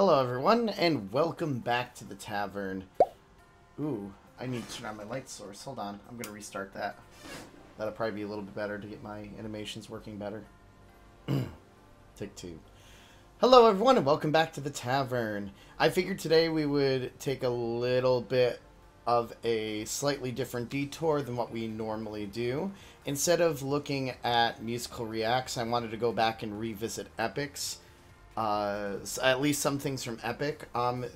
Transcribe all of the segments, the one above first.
Hello everyone, and welcome back to the tavern. Ooh, I need to turn on my light source. Hold on, I'm gonna restart that. That'll probably be a little bit better to get my animations working better. Take two. Hello everyone, and welcome back to the tavern. I figured today we would take a little bit of a slightly different detour than what we normally do. Instead of looking at musical reacts, I wanted to go back and revisit epics. At least some things from Epic.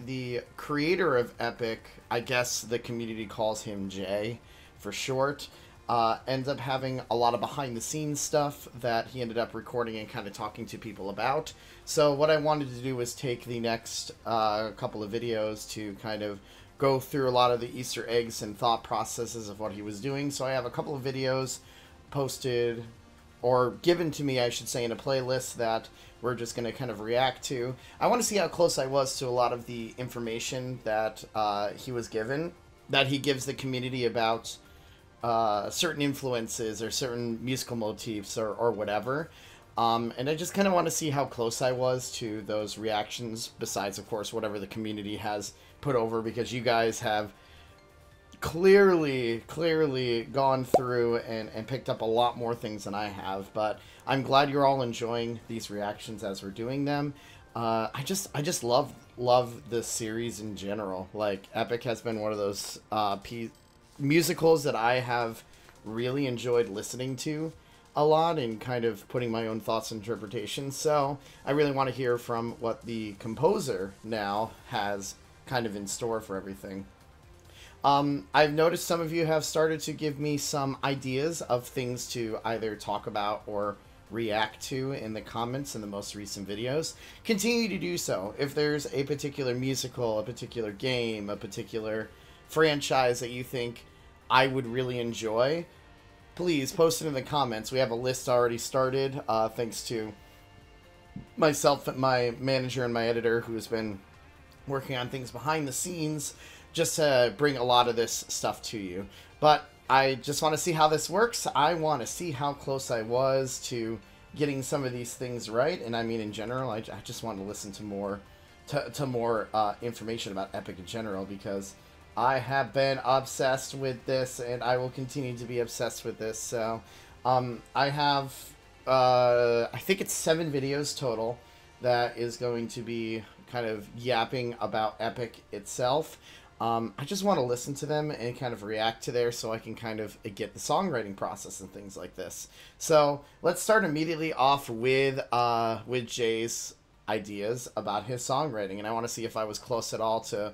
The creator of Epic, I guess the community calls him Jay for short, ends up having a lot of behind the scenes stuff that he ended up recording and kind of talking to people about. So what I wanted to do was take the next couple of videos to kind of go through a lot of the Easter eggs and thought processes of what he was doing. So I have a couple of videos posted, or given to me, I should say, in a playlist that we're just going to kind of react to. I want to see how close I was to a lot of the information that he was given, that he gives the community about certain influences or certain musical motifs or whatever. And I just kind of want to see how close I was to those reactions, besides, of course, whatever the community has put over, because you guys have clearly gone through and picked up a lot more things than I have, but I'm glad you're all enjoying these reactions as we're doing them. I just love this series in general. Like, Epic has been one of those musicals that I have really enjoyed listening to a lot and kind of putting my own thoughts and interpretations. So I really want to hear from what the composer now has kind of in store for everything. I've noticed some of you have started to give me some ideas of things to either talk about or react to in the comments in the most recent videos. Continue to do so. If there's a particular musical, a particular game, a particular franchise that you think I would really enjoy, please post it in the comments. We have a list already started, thanks to myself, my manager, and my editor, who's been working on things behind the scenes just to bring a lot of this stuff to you. But I just want to see how this works. I want to see how close I was to getting some of these things right. And I mean, in general, I just want to listen to more information about Epic in general, because I have been obsessed with this and I will continue to be obsessed with this. So I have I think it's 7 videos total that is going to be kind of yapping about Epic itself. I just want to listen to them and kind of react to there so I can kind of get the songwriting process and things like this. So let's start immediately off with Jay's ideas about his songwriting, and I want to see if I was close at all to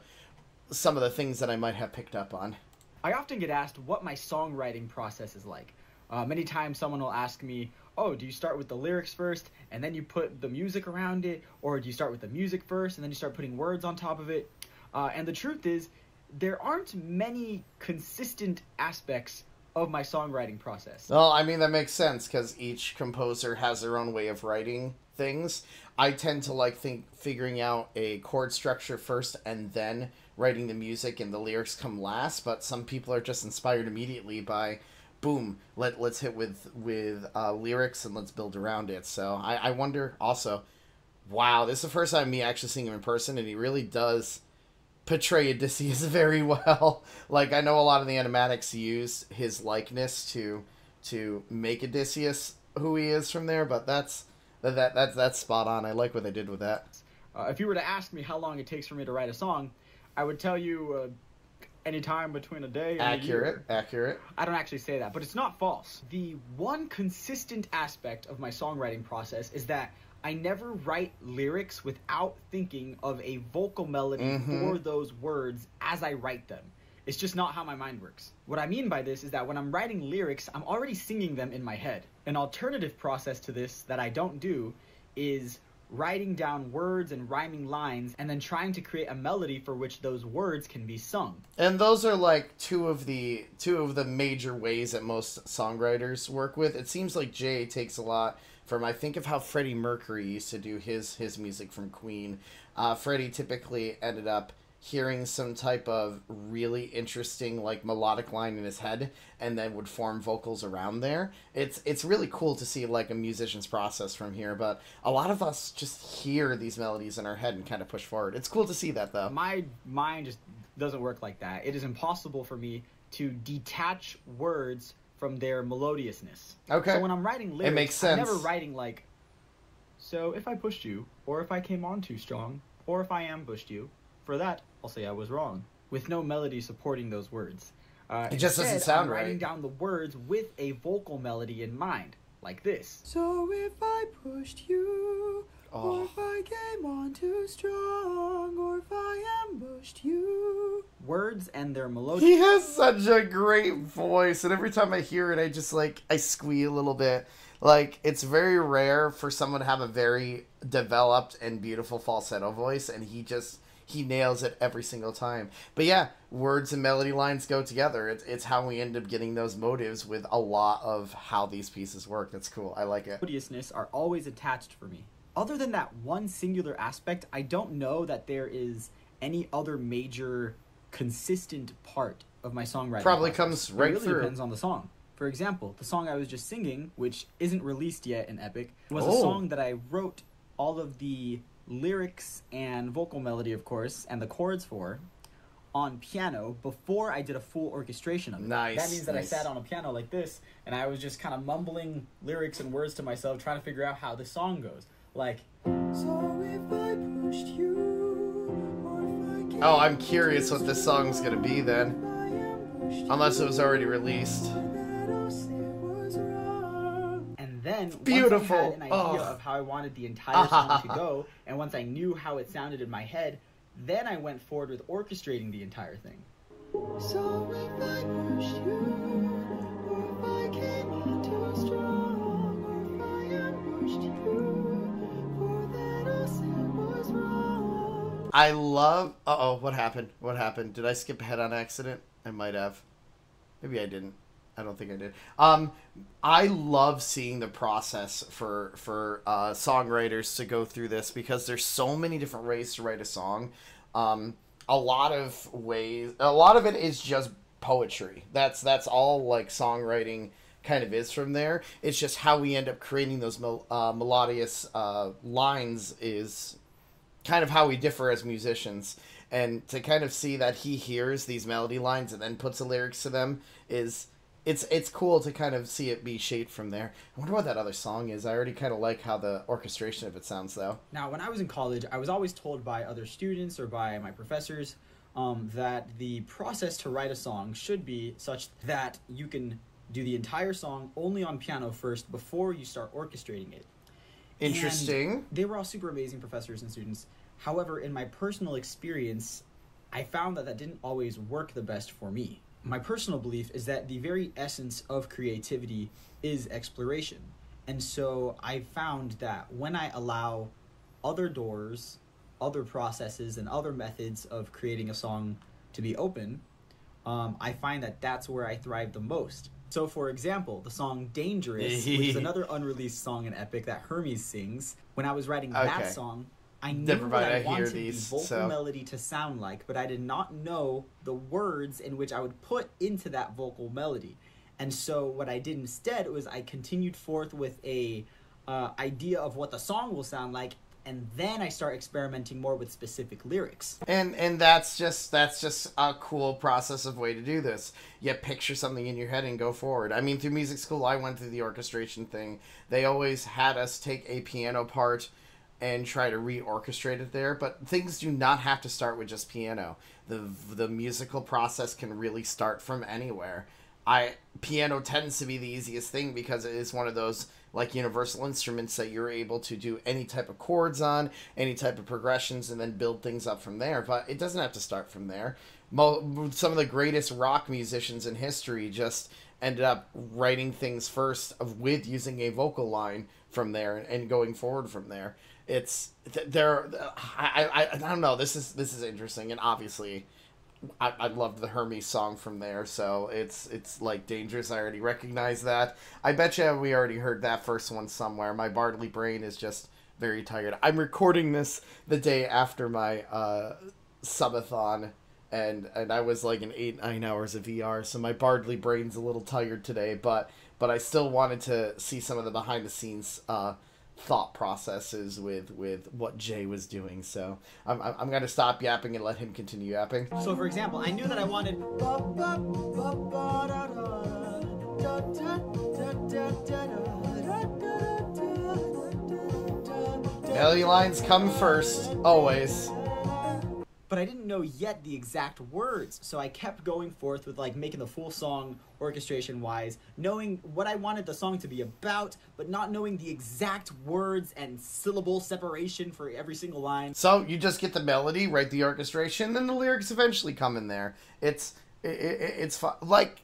some of the things that I might have picked up on. I often get asked what my songwriting process is like. Many times someone will ask me, oh, do you start with the lyrics first and then you put the music around it? Or do you start with the music first and then you start putting words on top of it? And the truth is, there aren't many consistent aspects of my songwriting process. Well, I mean, that makes sense, because each composer has their own way of writing things. I tend to like figuring out a chord structure first and then writing the music, and the lyrics come last. But some people are just inspired immediately by, boom, let's hit with lyrics and let's build around it. So I wonder also, wow, this is the first time me actually seeing him in person, and he really does portray Odysseus very well. Like, I know a lot of the animatics use his likeness to make Odysseus who he is from there, but that's spot on. I like what they did with that. If you were to ask me how long it takes for me to write a song, I would tell you any time between a day and a year. Accurate. I don't actually say that, but it's not false. The one consistent aspect of my songwriting process is that I never write lyrics without thinking of a vocal melody for those words as I write them. It's just not how my mind works. What I mean by this is that when I'm writing lyrics, I'm already singing them in my head. An alternative process to this that I don't do is writing down words and rhyming lines and then trying to create a melody for which those words can be sung. And those are like two of the major ways that most songwriters work with. It seems like Jay takes a lot from, I think of how Freddie Mercury used to do his music from Queen. Freddie typically ended up hearing some type of really interesting like melodic line in his head and then would form vocals around there. It's really cool to see like a musician's process from here, but a lot of us just hear these melodies in our head and kind of push forward. It's cool to see that though. My mind just doesn't work like that. It is impossible for me to detach words from their melodiousness. Okay. So when I'm writing lyrics, it makes sense. I'm never writing like, so if I pushed you, or if I came on too strong, or if I ambushed you, for that, I'll say I was wrong, with no melody supporting those words. It just doesn't sound I'm right. writing down the words with a vocal melody in mind, like this. So if I pushed you, or if I came on too strong, or if I ambushed you. Words and their melody. He has such a great voice, and every time I hear it, I just like, I squeal a little bit. Like, it's very rare for someone to have a very developed and beautiful falsetto voice, and he nails it every single time. But yeah, words and melody lines go together. It's how we end up getting those motives with a lot of how these pieces work. That's cool. I like it. Melodiousness are always attached for me. Other than that one singular aspect, I don't know that there is any other major consistent part of my songwriting. Probably process. comes right it really through. Depends on the song. For example, the song I was just singing, which isn't released yet in Epic, was a song that I wrote all of the lyrics and vocal melody, of course, and the chords for on piano before I did a full orchestration of it. Nice. That means that I sat on a piano like this, and I was just kind of mumbling lyrics and words to myself, trying to figure out how the song goes. Like, so if I pushed you, or if I came Oh, I'm curious what this song's gonna be then. Unless it was already released. and then Beautiful. once I had an idea of how I wanted the entire song to go, and once I knew how it sounded in my head, then I went forward with orchestrating the entire thing. So if I pushed you, or if I came on too strong, or if I ambushed you, for that I'll say was wrong. I love... Uh-oh, what happened? What happened? Did I skip ahead on accident? I might have. Maybe I didn't. I don't think I did. I love seeing the process for songwriters to go through this, because there's so many different ways to write a song. A lot of it is just poetry. That's all like songwriting kind of is from there. It's just how we end up creating those melodious lines is kind of how we differ as musicians. And to kind of see that he hears these melody lines and then puts the lyrics to them is... It's cool to kind of see it be shaped from there. I wonder what that other song is. I already kind of like how the orchestration of it sounds, though. Now, when I was in college, I was always told by other students or by my professors that the process to write a song should be such that you can do the entire song only on piano first before you start orchestrating it. Interesting. And they were all super amazing professors and students. However, in my personal experience, I found that didn't always work the best for me. My personal belief is that the very essence of creativity is exploration. And so I found that when I allow other doors, other processes, and other methods of creating a song to be open, I find that that's where I thrive the most. So, for example, the song Dangerous, which is another unreleased song in Epic that Hermes sings, when I was writing that song, I knew what I wanted the vocal melody to sound like, but I did not know the words in which I would put into that vocal melody. And so what I did instead was I continued forth with a idea of what the song will sound like, and then I start experimenting more with specific lyrics. And that's just a cool process of way to do this. You picture something in your head and go forward. I mean, through music school, I went through the orchestration thing. They always had us take a piano part and try to re-orchestrate it there, but things do not have to start with just piano. The musical process can really start from anywhere. Piano tends to be the easiest thing because it is one of those like universal instruments that you're able to do any type of chords on, any type of progressions, and then build things up from there. But it doesn't have to start from there. Some of the greatest rock musicians in history just ended up writing things first with using a vocal line from there and going forward from there. I don't know. This is interesting, and obviously, I loved the Hermes song from there. So it's like Dangerous. I already recognize that. I bet you we already heard that first one somewhere. My Bartley brain is just very tired. I'm recording this the day after my subathon, and I was like in 8-9 hours of VR, so my Bardley brain's a little tired today, but I still wanted to see some of the behind the scenes thought processes with what Jay was doing. So I'm gonna stop yapping and let him continue yapping. So for example, I knew that I wanted melody lines come first, always. But I didn't know yet the exact words, so I kept going forth with like making the full song orchestration wise, knowing what I wanted the song to be about, but not knowing the exact words and syllable separation for every single line. So you just get the melody, write the orchestration, then the lyrics eventually come in there. It's fun. Like,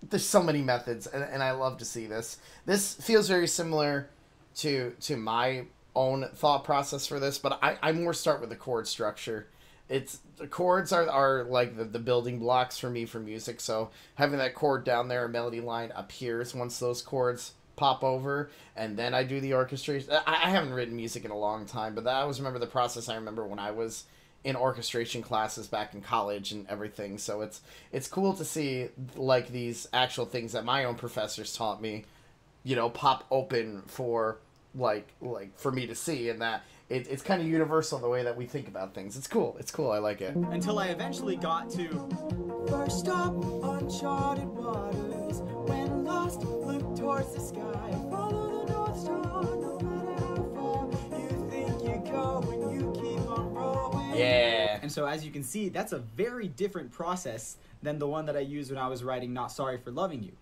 there's so many methods, and I love to see this. This feels very similar to my own thought process for this, but I more start with the chord structure. The chords are like the building blocks for me for music, so having that chord down there, a melody line appears once those chords pop over, and then I do the orchestration. I haven't written music in a long time, but I always remember the process. I remember when I was in orchestration classes back in college and everything, so it's cool to see like these actual things that my own professors taught me, you know, pop open for like for me to see, and that it's kind of universal in the way that we think about things. It's cool. I like it. Until I eventually got to First stop, uncharted waters. When lost, look towards the sky. Follow the North Star, no matter how far you think you go when you keep on rowing. Yeah. And so as you can see, that's a very different process than the one that I used when I was writing Not Sorry for Loving You.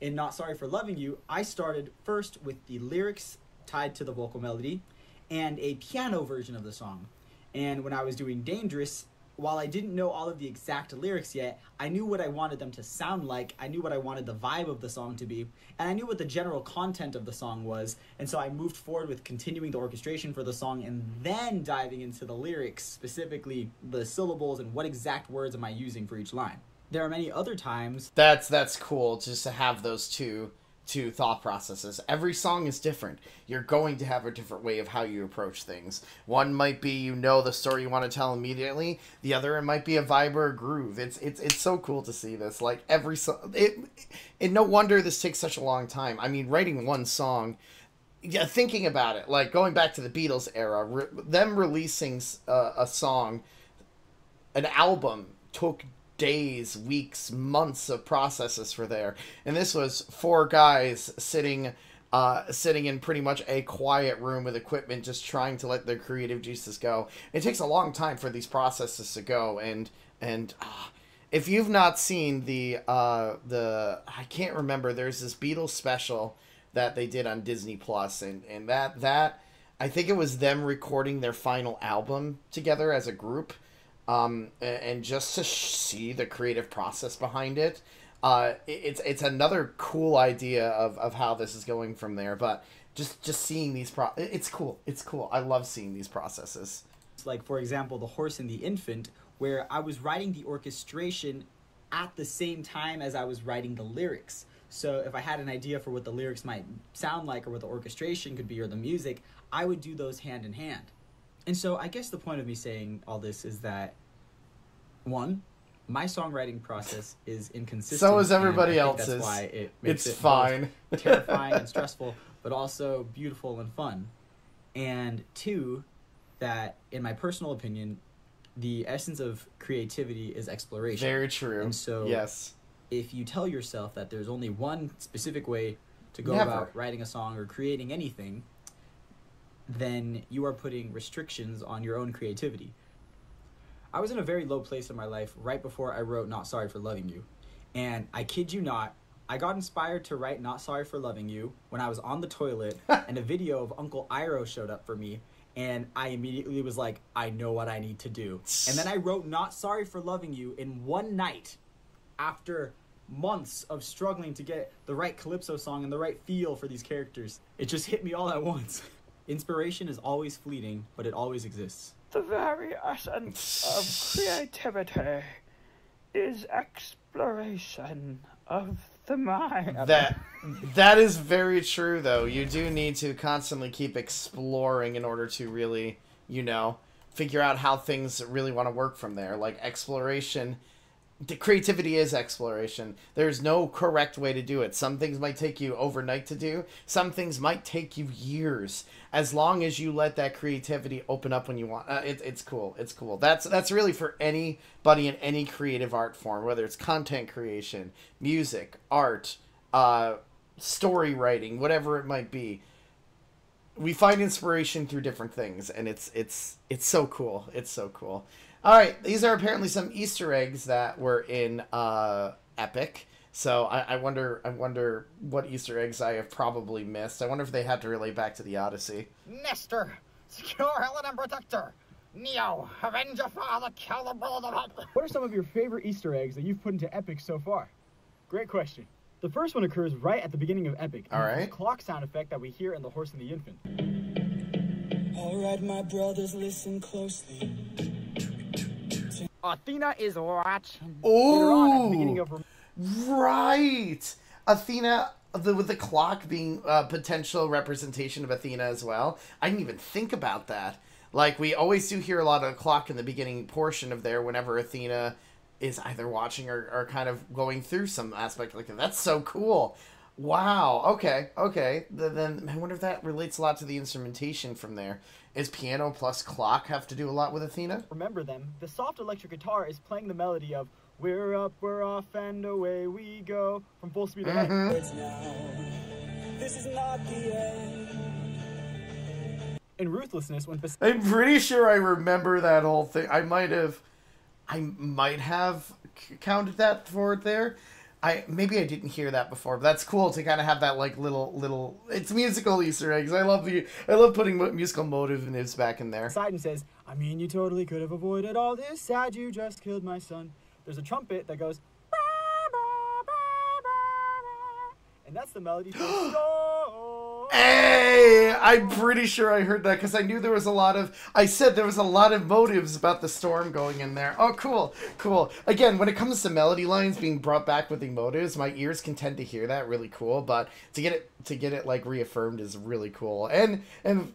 In Not Sorry for Loving You, I started first with the lyrics tied to the vocal melody and a piano version of the song. And when I was doing Dangerous, while I didn't know all of the exact lyrics yet, I knew what I wanted them to sound like, I knew what I wanted the vibe of the song to be, and I knew what the general content of the song was, and so I moved forward with continuing the orchestration for the song and then diving into the lyrics, specifically the syllables and what exact words am I using for each line. There are many other times... That's cool, just to have those two thought processes. Every song is different. You're going to have a different way of how you approach things. One might be, you know, the story you want to tell immediately. The other, it might be a vibe or a groove. It's so cool to see this. Like every song, it no wonder this takes such a long time. I mean, writing one song, yeah, thinking about it, like going back to the Beatles era, them releasing a song, an album took days, weeks, months of processes for there. And this was 4 guys sitting in pretty much a quiet room with equipment, just trying to let their creative juices go. It takes a long time for these processes to go, and if you've not seen the I can't remember, there's this Beatles special that they did on Disney Plus, and that I think it was them recording their final album together as a group. And just to see the creative process behind it, it's another cool idea of how this is going from there. But just seeing these it's cool. I love seeing these processes. Like, for example, The Horse and the Infant, where I was writing the orchestration at the same time as I was writing the lyrics. So if I had an idea for what the lyrics might sound like or what the orchestration could be or the music, I would do those hand in hand. And so I guess the point of me saying all this is that, 1, my songwriting process is inconsistent. So is everybody else's. That's why it makes it's fine. Terrifying and stressful, but also beautiful and fun. And 2, that in my personal opinion, the essence of creativity is exploration. Very true. And so yes, if you tell yourself that there's only one specific way to go Never. about writing a song or creating anything, then you are putting restrictions on your own creativity. I was in a very low place in my life right before I wrote Not Sorry for Loving You. And I kid you not, I got inspired to write Not Sorry for Loving You when I was on the toilet and a video of Uncle Iroh showed up for me. And I immediately was like, I know what I need to do. And then I wrote Not Sorry for Loving You in one night after months of struggling to get the right calypso song and the right feel for these characters. It just hit me all at once. Inspiration is always fleeting, but it always exists. The very essence of creativity is exploration of the mind. That is very true, though. You do need to constantly keep exploring in order to really, figure out how things really want to work from there. Like exploration, creativity is exploration. There's no correct way to do it. Some things might take you overnight to do. Some things might take you years. As long as you let that creativity open up when you want. It's cool. It's cool. That's really for anybody in any creative art form, whether it's content creation, music, art, story writing, whatever it might be. We find inspiration through different things, and it's so cool. It's so cool. All right, these are apparently some Easter eggs that were in Epic. So I wonder what Easter eggs I have probably missed. I wonder if they had to relate back to the Odyssey. Nestor, secure Helen and Protector. Neo, avenge your father, kill the brother. What are some of your favorite Easter eggs that you've put into Epic so far? Great question. The first one occurs right at the beginning of Epic. All right. The clock sound effect that we hear in The Horse and the Infant. All right, my brothers, listen closely. Athena is watching. Later on, at the beginning of... Right! Athena, with the clock being a potential representation of Athena as well. I didn't even think about that. Like, we always do hear a lot of the clock in the beginning portion of there whenever Athena is either watching or kind of going through some aspect like that. That's so cool. Wow. Okay. Then I wonder if that relates a lot to the instrumentation from there. Is piano plus clock have to do a lot with Athena? Remember them. The soft electric guitar is playing the melody of "We're up, we're off, and away we go" from Full Speed Ahead. This is not the end. In Ruthlessness, when I'm pretty sure I remember that whole thing. I might have counted that forward there. Maybe I didn't hear that before, but that's cool to kind of have that like little. It's musical Easter eggs. I love putting musical motives back in there. Poseidon says, "I mean, you totally could have avoided all this. Sad you just killed my son." There's a trumpet that goes, "Ba, ba, ba, ba, ba," and that's the melody for the storm. Hey, I'm pretty sure I heard that because I knew there was a lot of. I said there was a lot of motives about the storm going in there. Oh, cool. Again, when it comes to melody lines being brought back with emotives, my ears can tend to hear that really cool. But to get it like reaffirmed is really cool, and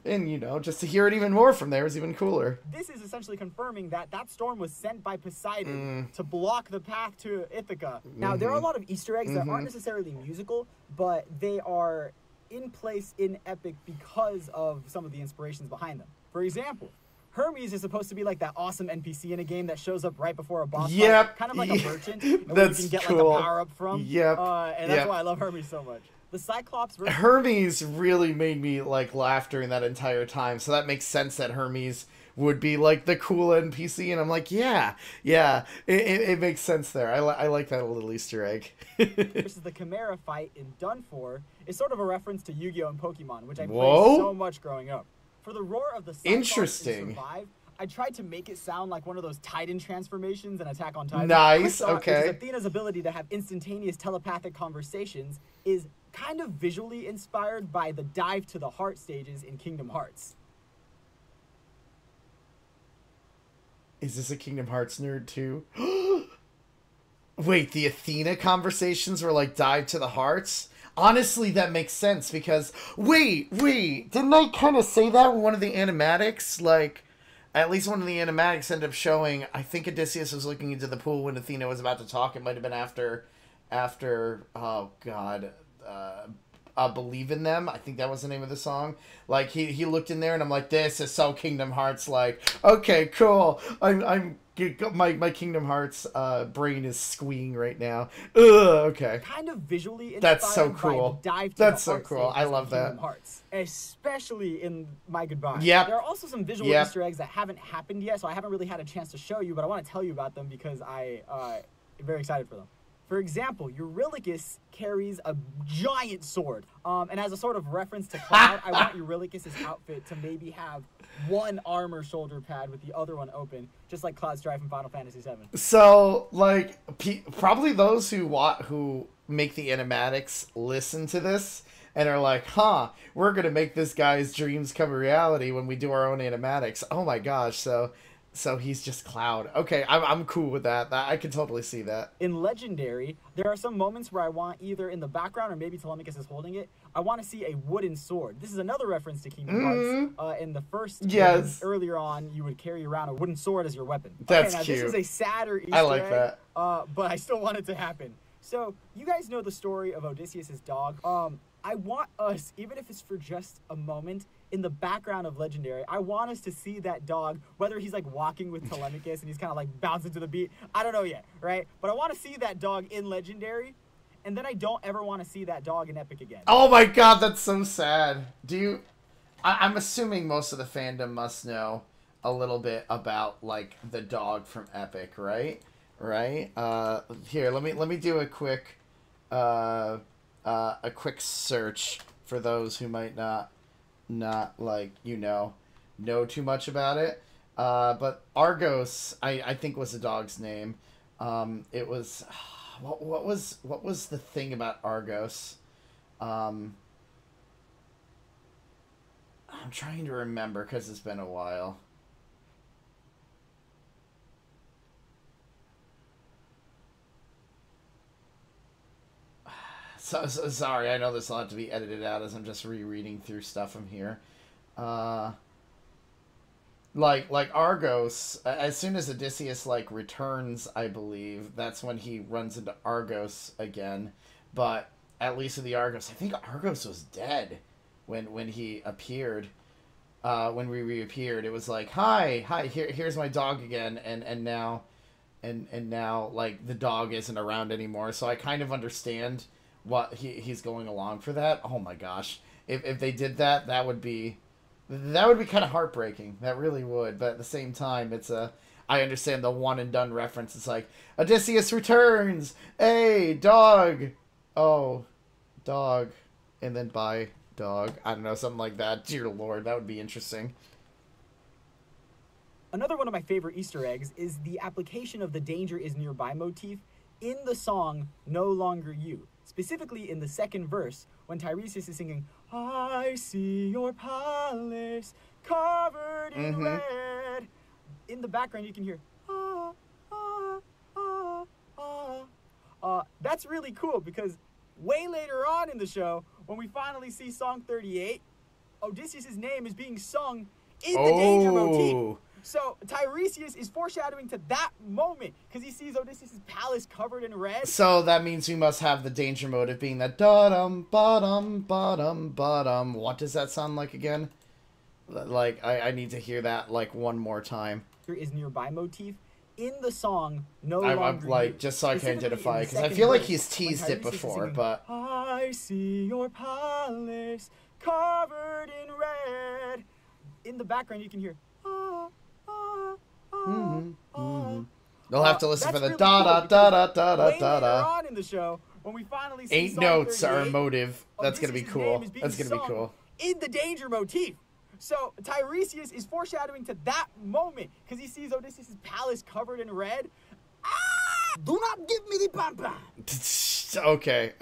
you know, just to hear it even more from there is even cooler. This is essentially confirming that storm was sent by Poseidon to block the path to Ithaca. Now, there are a lot of Easter eggs that aren't necessarily musical, but they are in place in Epic because of some of the inspirations behind them. For example, Hermes is supposed to be like that awesome NPC in a game that shows up right before a boss fight, kind of like a merchant, and where you can get like a power up from. And that's why I love Hermes so much. The Cyclops version... Hermes really made me like laugh during that entire time, so that makes sense that Hermes would be like the cool NPC, and I'm like, yeah, it makes sense there. I like that little Easter egg. Versus the Chimera fight in Done For is sort of a reference to Yu-Gi-Oh! And Pokemon, which I played so much growing up. For the roar of the Cyclops in Survive, I tried to make it sound like one of those Titan transformations in Attack on Titan. Nice, okay. Athena's ability to have instantaneous telepathic conversations is kind of visually inspired by the dive to the heart stages in Kingdom Hearts. Is this a Kingdom Hearts nerd too? Wait, the Athena conversations were like dive to the hearts? Honestly, that makes sense because... Wait, didn't I kind of say that with one of the animatics? Like, at least one of the animatics ended up showing... I think Odysseus was looking into the pool when Athena was about to talk. It might have been after oh god... Believe in Them. I think that was the name of the song. Like he looked in there and I'm like, this is so Kingdom Hearts like. Okay, cool. My Kingdom Hearts brain is squeeing right now. Ugh, okay. Kind of visually inspired. That's so cool. By the dive to That's the so cool. I love that. Hearts, especially in My Goodbye. Yep. There are also some visual Easter eggs that haven't happened yet, so I haven't really had a chance to show you, but I want to tell you about them because I am very excited for them. For example, Eurylochus carries a giant sword, and as a sort of reference to Cloud, I want Eurylochus' outfit to maybe have one armor shoulder pad with the other one open, just like Cloud's drive from Final Fantasy VII. So, like, probably those who make the animatics listen to this and are like, huh, we're going to make this guy's dreams come reality when we do our own animatics. Oh my gosh, so... So he's just Cloud. Okay, I'm cool with that. I can totally see that. In Legendary, there are some moments where I want either in the background or maybe Telemachus is holding it, I want to see a wooden sword. This is another reference to Kingdom Hearts. In the first game, earlier on, you would carry around a wooden sword as your weapon. That's now, cute. This is a sadder Easter I like egg, that. but I still want it to happen. So, you guys know the story of Odysseus' dog. I want us, even if it's for just a moment, in the background of Legendary, I want us to see that dog, whether he's like walking with Telemachus and he's kind of like bouncing to the beat. I don't know yet, right? But I want to see that dog in Legendary, and then I don't ever want to see that dog in Epic again. Oh my god, that's so sad. Do you... I'm assuming most of the fandom must know a little bit about, like, the dog from Epic, right? Right? Here, let me do a quick search for those who might not like, you know too much about it. But Argos, I think was the dog's name. It was what was the thing about Argos? I'm trying to remember because it's been a while. So sorry, I know this will have to be edited out as I'm just rereading through stuff from here. Like Argos, as soon as Odysseus like returns, I believe that's when he runs into Argos again. But at least in the Argos, I think Argos was dead when he appeared. When we reappeared, it was like, hi, here's my dog again, and now like the dog isn't around anymore. So I kind of understand what he's going along for that. Oh my gosh, if they did that, that would be kind of heartbreaking. That really would. But at the same time, I understand the one and done reference. It's like, Odysseus returns. Hey, dog. Oh, dog, and then bye, dog. I don't know, something like that. Dear Lord, that would be interesting. Another one of my favorite Easter eggs is the application of the danger is nearby motif in the song No Longer You. Specifically in the second verse, when Tiresias is singing, I see your palace covered in red. In the background, you can hear, that's really cool because way later on in the show, when we finally see song 38, Odysseus' name is being sung in the danger motif. So Tiresias is foreshadowing to that moment because he sees Odysseus' palace covered in red. So that means we must have the danger motive being that da-dum, ba-dum, ba-dum, ba-dum. What does that sound like again? Like, I need to hear that, like, one more time. Is nearby motif in the song No Longer like, You. just so I can identify, because I feel like he's teased it before, singing, but... I see your palace covered in red. In the background, you can hear... They'll have to listen for the da-da-da-da-da-da-da. On in the show, when we finally see 8 notes are a motive. That's going to be cool. That's going to be cool. In the danger motif. So Tiresias is foreshadowing to that moment because he sees Odysseus' palace covered in red. Do not give me the pampa. Okay.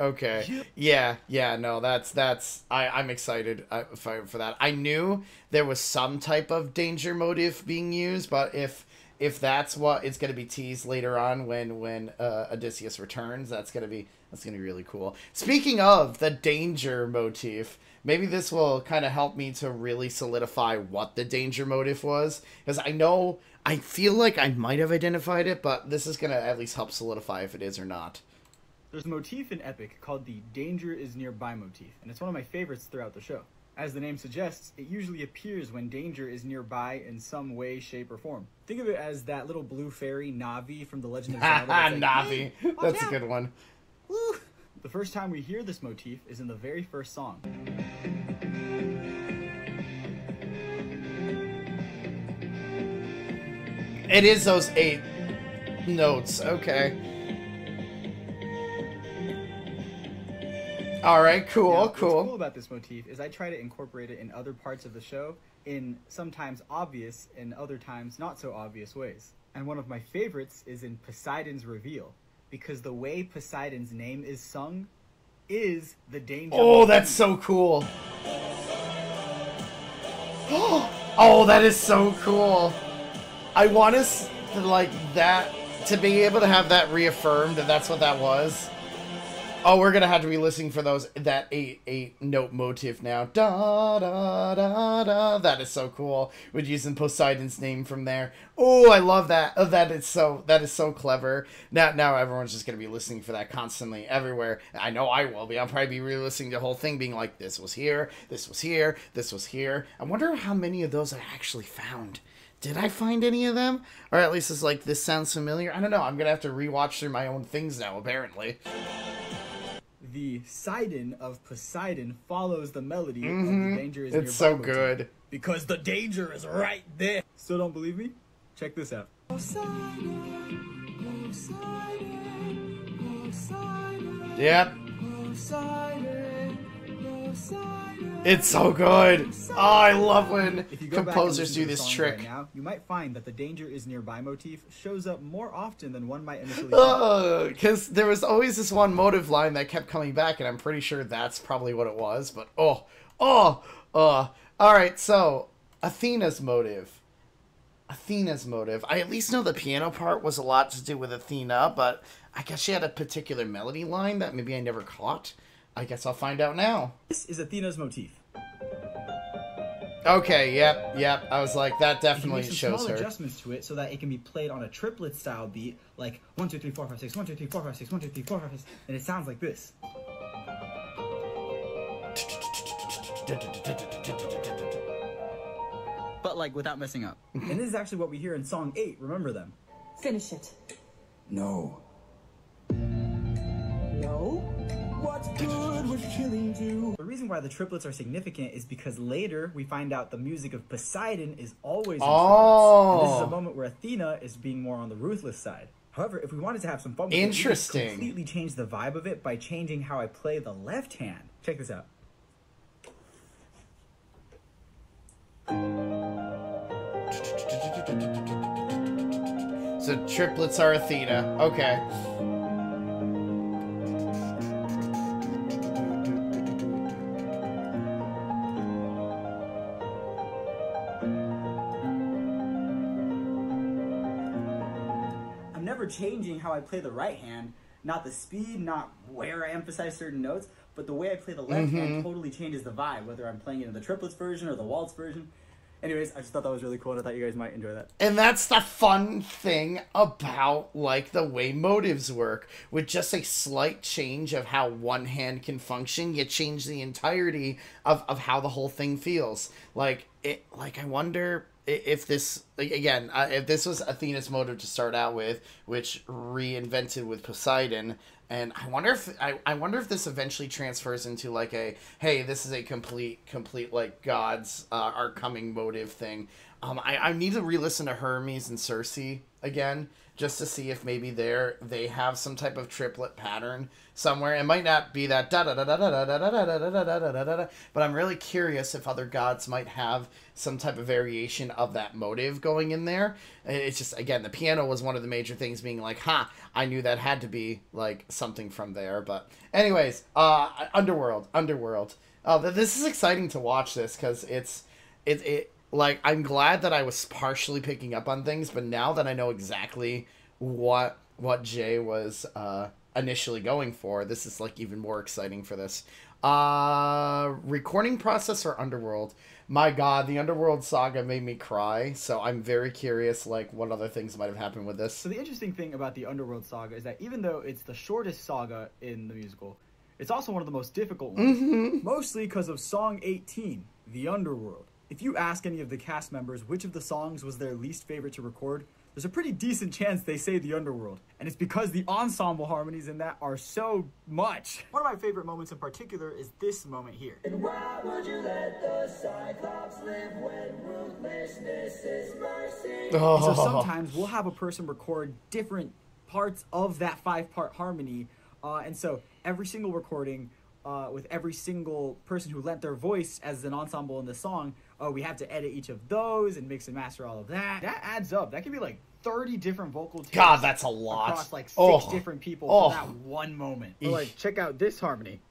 Yeah, no, I'm excited for that. I knew there was some type of danger motive being used, but if that's what it's going to be teased later on when Odysseus returns, that's going to be really cool. Speaking of the danger motif, maybe this will kind of help me to really solidify what the danger motive was, because I feel like I might have identified it, but this is going to at least help solidify if it is or not. There's a motif in Epic called the danger is nearby motif, and it's one of my favorites throughout the show. As the name suggests, it usually appears when danger is nearby in some way, shape, or form. Think of it as that little blue fairy, Navi, from The Legend of Zelda. Like, Navi! Hey, that's a good one. Woo. The first time we hear this motif is in the very first song. It is those 8 notes, okay. Alright, cool. What's cool about this motif is I try to incorporate it in other parts of the show in sometimes obvious and other times not so obvious ways. And one of my favorites is in Poseidon's reveal, because the way Poseidon's name is sung is the danger motif. Oh, that's so cool. Oh, that is so cool. I want us to, like, that, to be able to have that reaffirmed that that's what that was. Oh, we're gonna have to be listening for that eight note motif now. Da da da da. That is so cool. With using Poseidon's name from there. Oh, I love that. Oh, that is so clever. Now everyone's just gonna be listening for that constantly everywhere. I know I will be. I'll probably be re-listening to the whole thing, being like, this was here, this was here, this was here. I wonder how many of those I actually found. Did I find any of them? Or at least it's like, this sounds familiar. I don't know. I'm gonna have to rewatch through my own things now, apparently. The Sidon of Poseidon follows the melody of the danger is nearby. It's so good. Because the danger is right there. Still don't believe me? Check this out. Yep. It's so good. Oh, I love when composers do this trick. Right now, you might find that the danger is nearby motif shows up more often than one might initially think. Because there was always this one motive line that kept coming back, and I'm pretty sure that's probably what it was. But all right. So Athena's motive. I at least know the piano part was a lot to do with Athena, but I guess she had a particular melody line that maybe I never caught. I guess I'll find out now. This is Athena's motif. Okay, yep. I was like, that definitely shows her. Adjustments to it so that it can be played on a triplet style beat, like 1 2 3 4 5 6 1 2 3 4 5 6 1 2 3 4 5 6, and it sounds like this. But like without messing up. And this is actually what we hear in song 8. Remember them? Finish it. No. No? What good would killing do? The reason why the triplets are significant is because later we find out the music of Poseidon is always in triplets. And this is a moment where Athena is being more on the ruthless side. However, if we wanted to have some fun with it, we could completely change the vibe of it by changing how I play the left hand. Check this out. So triplets are Athena. Okay. I'm never changing how I play the right hand, not the speed, not where I emphasize certain notes, but the way I play the left hand totally changes the vibe, whether I'm playing it in the triplets version or the waltz version. Anyways, I just thought that was really cool, and I thought you guys might enjoy that. And that's the fun thing about, like, the way motives work. With just a slight change of how one hand can function, you change the entirety of how the whole thing feels. I wonder if this, again, if this was Athena's motive to start out with, which reinvented with Poseidon, and I wonder if this eventually transfers into like a, hey, this is a complete like gods are coming motive thing. I need to re-listen to Hermes and Circe again just to see if maybe they have some type of triplet pattern somewhere. It might not be that da da da da da da da da da da da da da da, but I'm really curious if other gods might have some type of variation of that motive going in there. It's just, again, the piano was one of the major things, being like, I knew that had to be like something from there. But anyways, Underworld. This is exciting to watch this because it's like, I'm glad that I was partially picking up on things, but now that I know exactly what Jay was initially going for, this is like even more exciting for this. Recording process or Underworld? My God, the Underworld saga made me cry, so I'm very curious, like, what other things might have happened with this. So the interesting thing about the Underworld saga is that even though it's the shortest saga in the musical, it's also one of the most difficult ones. Mostly because of song 18, The Underworld. If you ask any of the cast members which of the songs was their least favorite to record, there's a pretty decent chance they say The Underworld. And it's because the ensemble harmonies in that are so much. One of my favorite moments in particular is this moment here. And why would you let the Cyclops live when ruthlessness is mercy? So sometimes we'll have a person record different parts of that 5-part harmony. And so every single recording, with every single person who lent their voice as an ensemble in the song, we have to edit each of those and mix and master all of that. That adds up. That could be like 30 different vocal takes. God, that's a lot. Across like 6 different people for that one moment. Or like, check out this harmony.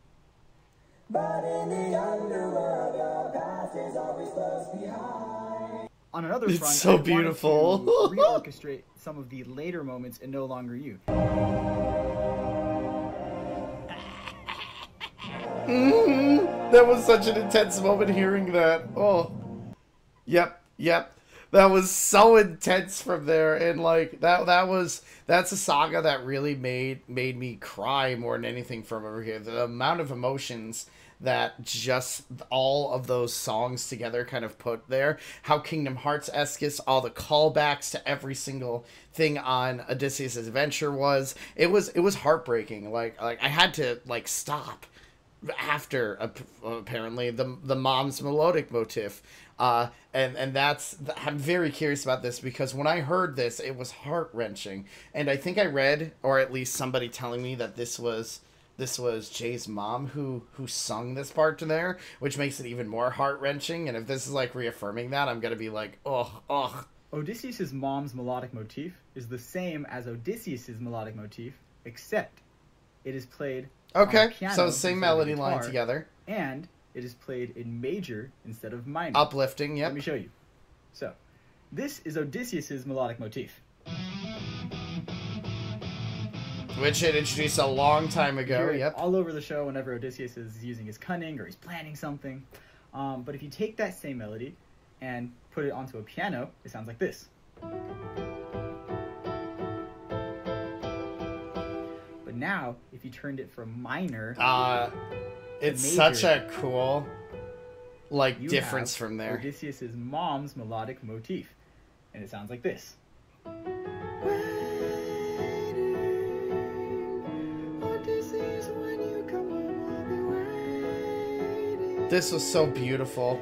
But in the underworld, your past is always close behind. On another It's front, so I wanted beautiful. to reorchestrate some of the later moments in No Longer You. That was such an intense moment hearing that. Oh, yep. That was so intense from there, and like that's a saga that really made me cry more than anything from over here. The amount of emotions that just all of those songs together kind of put there. How Kingdom Hearts-esque is, all the callbacks to every single thing on Odysseus' Adventure was. It was heartbreaking. Like I had to like stop after apparently the mom's melodic motif. And that's, I'm very curious about this because when I heard this, it was heart-wrenching. And I think I read, or at least somebody telling me, that this was Jay's mom who sung this part to there, which makes it even more heart-wrenching. And if this is like reaffirming that, I'm gonna be like, ugh. Odysseus' mom's melodic motif is the same as Odysseus' melodic motif, except it is played okay, on piano so same melody guitar, line together, and it is played in major instead of minor. uplifting. Yep. Let me show you. So, this is Odysseus' melodic motif. Which it introduced a long time ago. Hear it Yep. all over the show whenever Odysseus is using his cunning or he's planning something. But if you take that same melody and put it onto a piano, it sounds like this. But now, if you turned it from minor, It's major, such a cool like you difference have from there. Odysseus' mom's melodic motif, and it sounds like this. This was so beautiful.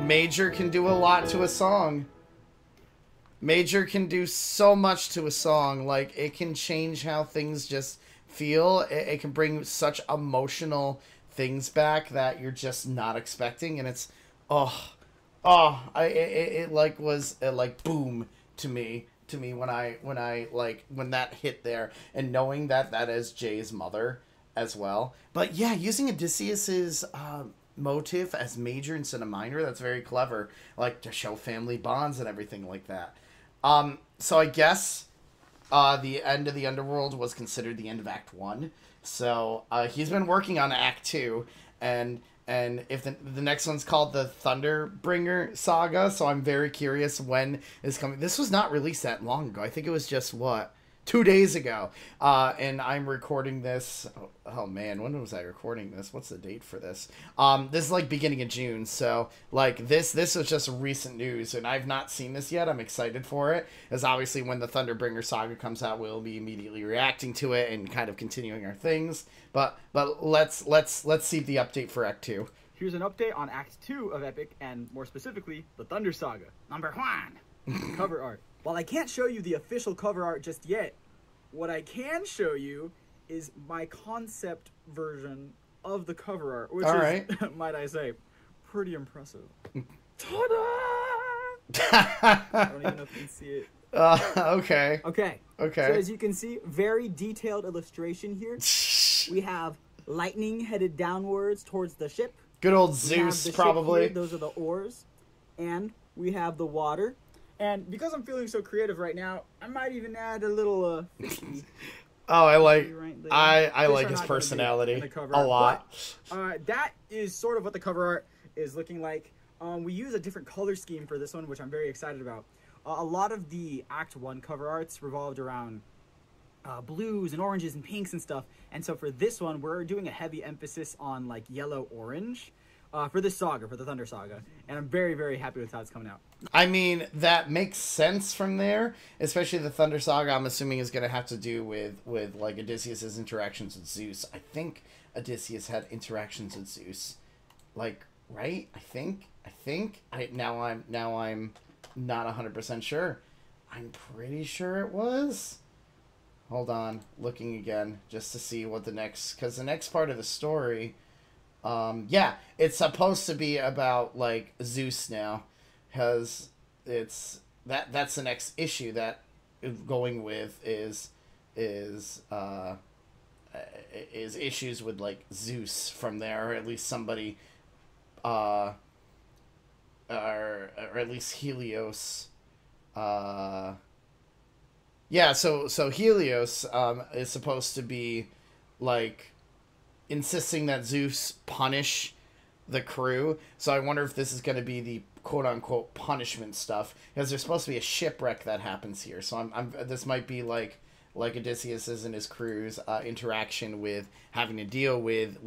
Major can do a lot to a song. Major can do so much to a song. Like, it can change how things just feel. It can bring such emotional things back that you're just not expecting. And it's, it was like boom to me when that hit there, and knowing that is Jay's mother as well. But yeah, using Odysseus's motive as major instead of minor, that's very clever, like to show family bonds and everything like that. So I guess the end of the Underworld was considered the end of Act 1. So he's been working on Act 2, and if the next one's called the Thunderbringer Saga, so I'm very curious when it's coming. This was not released that long ago. I think it was just, 2 days ago. And I'm recording this. Oh man, when was I recording this? What's the date for this? This is like beginning of June. So like this was just recent news, and I've not seen this yet. I'm excited for it, as obviously when the Thunderbringer Saga comes out, we'll be immediately reacting to it and kind of continuing our things. But let's see the update for Act 2. Here's an update on Act 2 of Epic, and more specifically, the Thunder Saga. Number 1. Cover art. While I can't show you the official cover art just yet, what I can show you is my concept version of the cover art, which is, might I say, pretty impressive. Ta-da! I don't even know if you can see it. Okay. Okay. So as you can see, very detailed illustration here. We have lightning headed downwards towards the ship. Good old We have Zeus, the ship probably. here. Those are the oars. And we have the water. And because I'm feeling so creative right now, I might even add a little fishy. Oh, I like Right there. I Fish like are his not gonna be personality in the cover a art, lot. but, that is sort of what the cover art is looking like. We use a different color scheme for this one, which I'm very excited about. A lot of the Act 1 cover arts revolved around blues and oranges and pinks and stuff. And so for this one, we're doing a heavy emphasis on like yellow-orange for this saga, for the Thunder Saga. And I'm very, very happy with how it's coming out. I mean, that makes sense from there, especially the Thunder Saga. I'm assuming is going to have to do with like Odysseus's interactions with Zeus. I think Odysseus had interactions with Zeus, like, right? I think. Now I'm not 100% sure. I'm pretty sure it was. Hold on, looking again just to see what the next, because the next part of the story, yeah, it's supposed to be about like Zeus now, because that's the next issue that going with is is issues with like Zeus from there, or at least somebody, or at least Helios. Yeah, so Helios is supposed to be like insisting that Zeus punish the crew. So I wonder if this is going to be the quote unquote punishment stuff, because there's supposed to be a shipwreck that happens here. So this might be like Odysseus's and his crew's interaction with having to deal with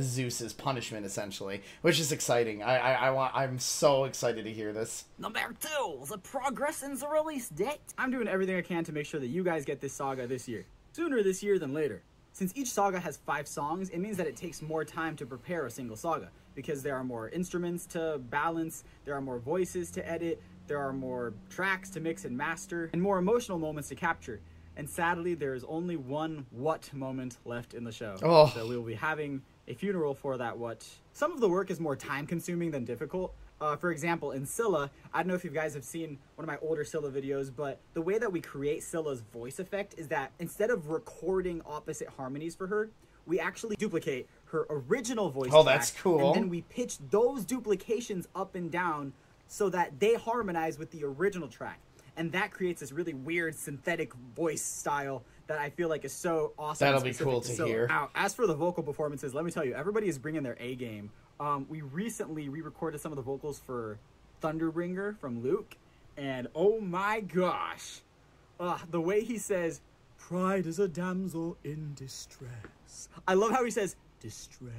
Zeus's punishment, essentially, which is exciting. I'm so excited to hear this. Number 2, the progress in the release date. I'm doing everything I can to make sure that you guys get this saga this year. Sooner this year than later. Since each saga has 5 songs, it means that it takes more time to prepare a single saga, because there are more instruments to balance, there are more voices to edit, there are more tracks to mix and master, and more emotional moments to capture. And sadly, there is only one what moment left in the show. Oh. So we will be having a funeral for that what. Some of the work is more time-consuming than difficult. For example, in Scylla, I don't know if you guys have seen one of my older Scylla videos, but the way that we create Scylla's voice effect is that instead of recording opposite harmonies for her, we actually duplicate her original voice track, that's cool. and then we pitch those duplications up and down so that they harmonize with the original track. And that creates this really weird synthetic voice style that I feel like is so awesome. That'll be cool to hear. Now, as for the vocal performances, let me tell you, everybody is bringing their A game. We recently re-recorded some of the vocals for Thunderbringer from Luke, and oh my gosh, the way he says, "Pride is a damsel in distress." I love how he says, "distress."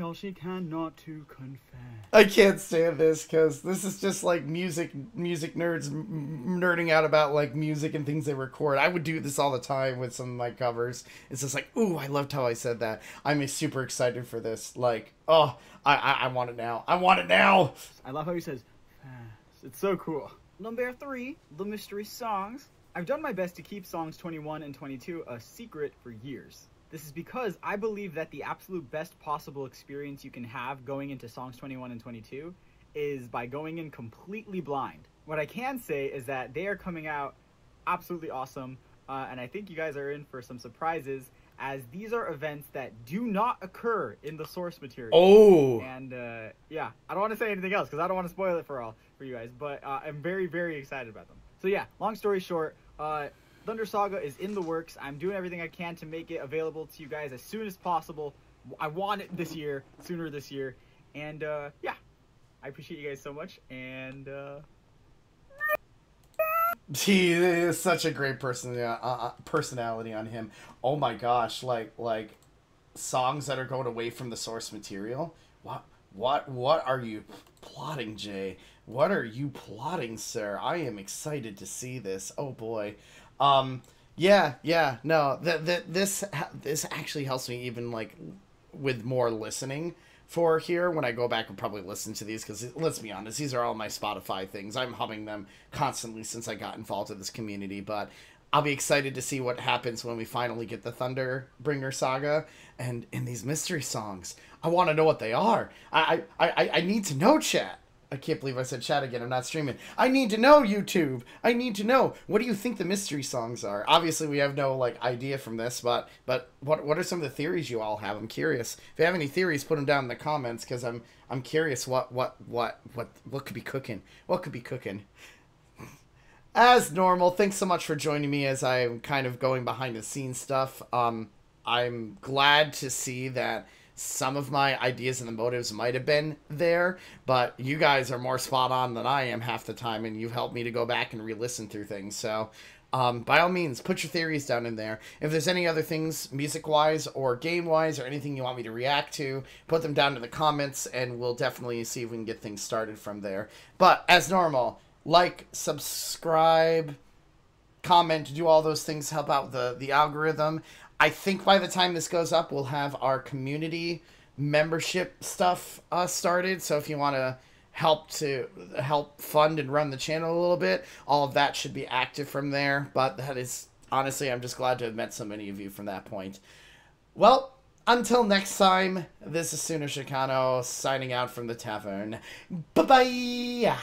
All she can not to confess. I can't stand this, because this is just like music nerds nerding out about like music and things they record. I would do this all the time with some of my covers. It's just like, ooh, I loved how I said that. I'm super excited for this. Like, oh, I want it now. I want it now. I love how he says, fast. It's so cool. Number 3, the mystery songs. I've done my best to keep songs 21 and 22 a secret for years. This is because I believe that the absolute best possible experience you can have going into songs 21 and 22 is by going in completely blind. What I can say is that they are coming out absolutely awesome, and I think you guys are in for some surprises, as these are events that do not occur in the source material. Oh! And, yeah, I don't want to say anything else, because I don't want to spoil it for you guys, but I'm very, very excited about them. So yeah, long story short, Thunder Saga is in the works. I'm doing everything I can to make it available to you guys as soon as possible. I want it this year, sooner this year. And, yeah. I appreciate you guys so much, and, He is such a great personality on him. Oh my gosh, like songs that are going away from the source material. What are you plotting, Jay? What are you plotting, sir? I am excited to see this. Oh boy. Yeah, no, this actually helps me even like with more listening for here when I go back and probably listen to these, because let's be honest, these are all my Spotify things. I'm humming them constantly since I got involved in this community, but I'll be excited to see what happens when we finally get the Thunderbringer saga and in these mystery songs. I want to know what they are. I need to know, chat. I can't believe I said chat again. I'm not streaming. I need to know, YouTube. I need to know. What do you think the mystery songs are? Obviously, we have no like idea from this, but what are some of the theories you all have? I'm curious. If you have any theories, put them down in the comments, because I'm curious what could be cooking. What could be cooking? As normal, thanks so much for joining me as I'm kind of going behind the scenes stuff. I'm glad to see that some of my ideas and the motives might have been there, but you guys are more spot on than I am half the time, and you've helped me to go back and re-listen through things. So, by all means, put your theories down in there. If there's any other things, music-wise or game-wise, or anything you want me to react to, put them down in the comments, and we'll definitely see if we can get things started from there. But, as normal, like, subscribe, comment, do all those things, help out the algorithm. I think by the time this goes up, we'll have our community membership stuff started. So if you want to help fund and run the channel a little bit, all of that should be active from there. But that is, honestly, I'm just glad to have met so many of you from that point. Well, until next time, this is Suno Shecano signing out from the tavern. Bye-bye!